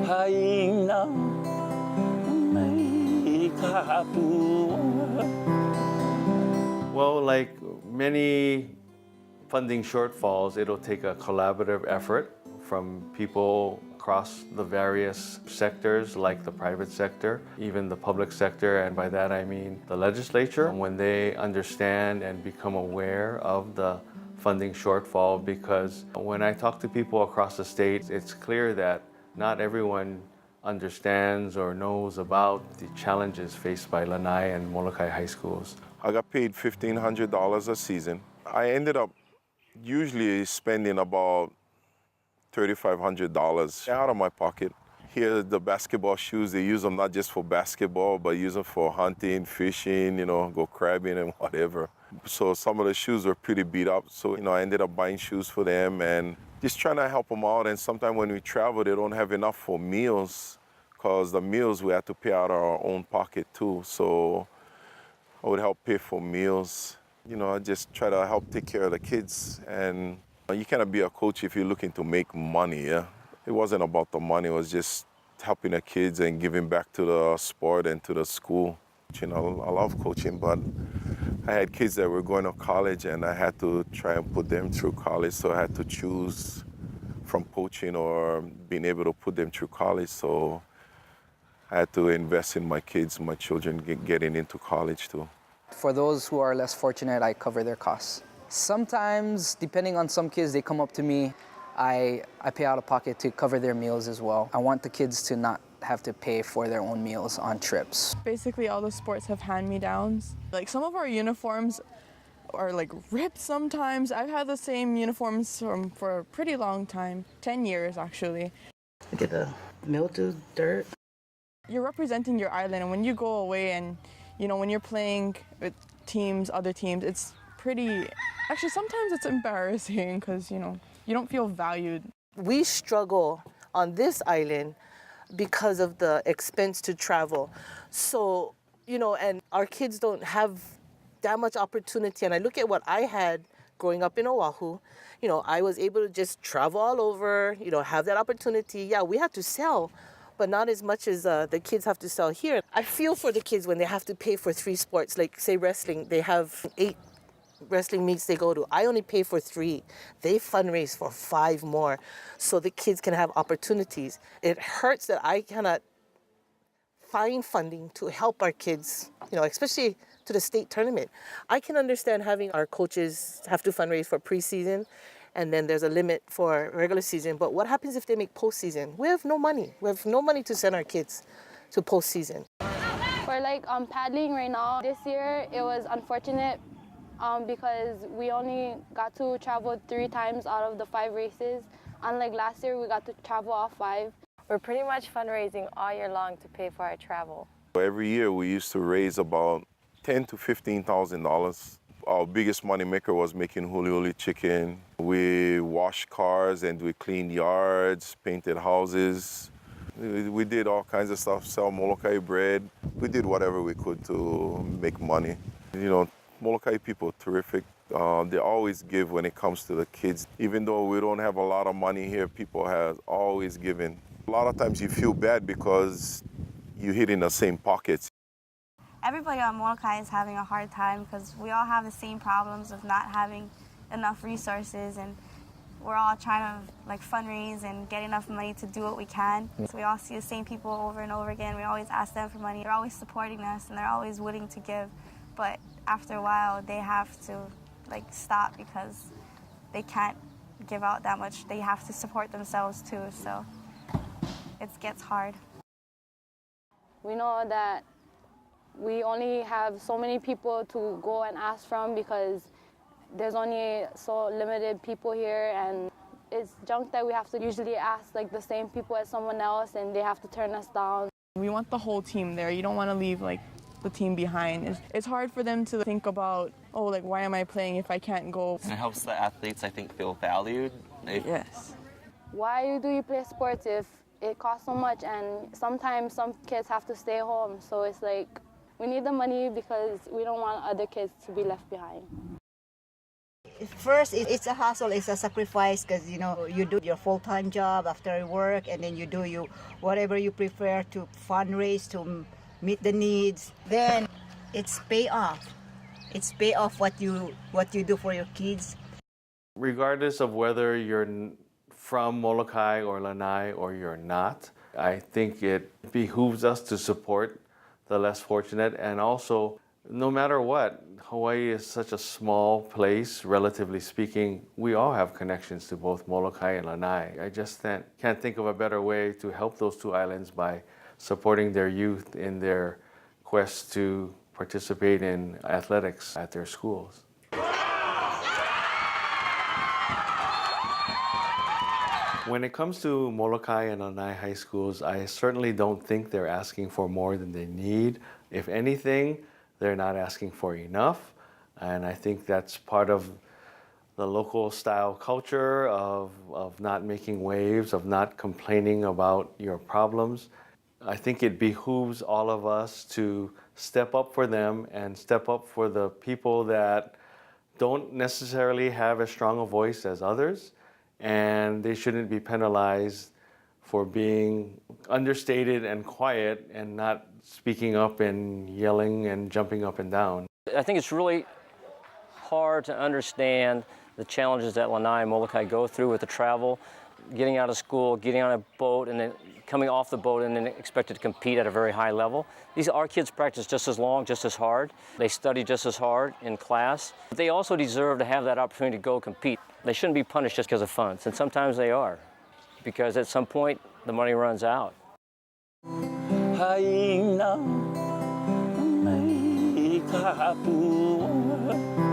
hay na may kapuan. Well, like many funding shortfalls, it'll take a collaborative effort from people across the various sectors, like the private sector, even the public sector, and by that I mean the legislature, when they understand and become aware of the funding shortfall. Because when I talk to people across the state, it's clear that not everyone understands or knows about the challenges faced by Lanai and Molokai high schools. I got paid $1,500 a season. I ended up usually spending about $3,500 out of my pocket. Here, the basketball shoes, they use them not just for basketball, but use them for hunting, fishing, go crabbing and whatever. So some of the shoes were pretty beat up. So, I ended up buying shoes for them and just trying to help them out. And sometimes when we travel, they don't have enough for meals because the meals we have to pay out of our own pocket too. So I would help pay for meals. I just try to help take care of the kids. And you cannot be a coach if you're looking to make money, yeah? It wasn't about the money, it was just helping the kids and giving back to the sport and to the school. I love coaching, but I had kids that were going to college and I had to try and put them through college, so I had to choose from coaching or being able to put them through college. So I had to invest in my kids, my children getting into college too. For those who are less fortunate, I cover their costs. Sometimes, depending on some kids, they come up to me, I pay out of pocket to cover their meals as well. I want the kids to not have to pay for their own meals on trips. Basically, all the sports have hand-me-downs. Like some of our uniforms are like ripped sometimes. I've had the same uniforms for a pretty long time, 10 years actually. Look at the mildew, dirt. You're representing your island, and when you go away and when you're playing with other teams, it's pretty, actually sometimes it's embarrassing because, you don't feel valued. We struggle on this island because of the expense to travel. So, and our kids don't have that much opportunity. And I look at what I had growing up in Oahu. I was able to just travel all over, have that opportunity. Yeah, we had to sell, but not as much as the kids have to sell here. I feel for the kids when they have to pay for 3 sports, like say wrestling, they have 8 wrestling meets they go to. I only pay for 3. They fundraise for 5 more so the kids can have opportunities. It hurts that I cannot find funding to help our kids, especially to the state tournament. I can understand having our coaches have to fundraise for preseason and then there's a limit for regular season. But what happens if they make postseason? We have no money. We have no money to send our kids to postseason. For paddling right now, this year it was unfortunate because we only got to travel 3 times out of the 5 races. Unlike last year, we got to travel all 5. We're pretty much fundraising all year long to pay for our travel. Every year we used to raise about $10,000 to $15,000. Our biggest money maker was making huli huli chicken. We washed cars and we cleaned yards, painted houses. We did all kinds of stuff, sell Molokai bread. We did whatever we could to make money. Molokai people are terrific. They always give when it comes to the kids. Even though we don't have a lot of money here, people have always given. A lot of times you feel bad because you hit in the same pockets. Everybody on Molokai is having a hard time because we all have the same problems of not having enough resources, and we're all trying to fundraise and get enough money to do what we can. So we all see the same people over and over again. We always ask them for money. They're always supporting us and they're always willing to give. But after a while, they have to stop because they can't give out that much. They have to support themselves too, so it gets hard. We know that we only have so many people to go and ask from because there's only so limited people here, and it's junk that we have to usually ask the same people as someone else, and they have to turn us down. We want the whole team there. You don't want to leave the team behind. It's hard for them to think about, why am I playing if I can't go? It helps the athletes, I think, feel valued. Yes. Why do you play sports if it costs so much, and sometimes some kids have to stay home? So it's we need the money because we don't want other kids to be left behind. First, it's a hustle, it's a sacrifice because you do your full-time job after work, and then you do whatever you prefer to fundraise to meet the needs. Then it's pay off. It's pay off what you do for your kids. Regardless of whether you're from Molokai or Lanai or you're not, I think it behooves us to support the less fortunate. And also, no matter what, Hawaii is such a small place, relatively speaking. We all have connections to both Molokai and Lanai. I just can't think of a better way to help those two islands by supporting their youth in their quest to participate in athletics at their schools. When it comes to Molokai and Lanai high schools, I certainly don't think they're asking for more than they need. If anything, they're not asking for enough. And I think that's part of the local style culture of not making waves, of not complaining about your problems. I think it behooves all of us to step up for them and step up for the people that don't necessarily have as strong a voice as others. And they shouldn't be penalized for being understated and quiet and not speaking up and yelling and jumping up and down. I think it's really hard to understand the challenges that Lanai and Molokai go through with the travel, getting out of school, getting on a boat, and then coming off the boat and then expected to compete at a very high level. Our kids practice just as long, just as hard. They study just as hard in class. But they also deserve to have that opportunity to go compete. They shouldn't be punished just because of funds, and sometimes they are, because at some point the money runs out. Haina, mai ka pua.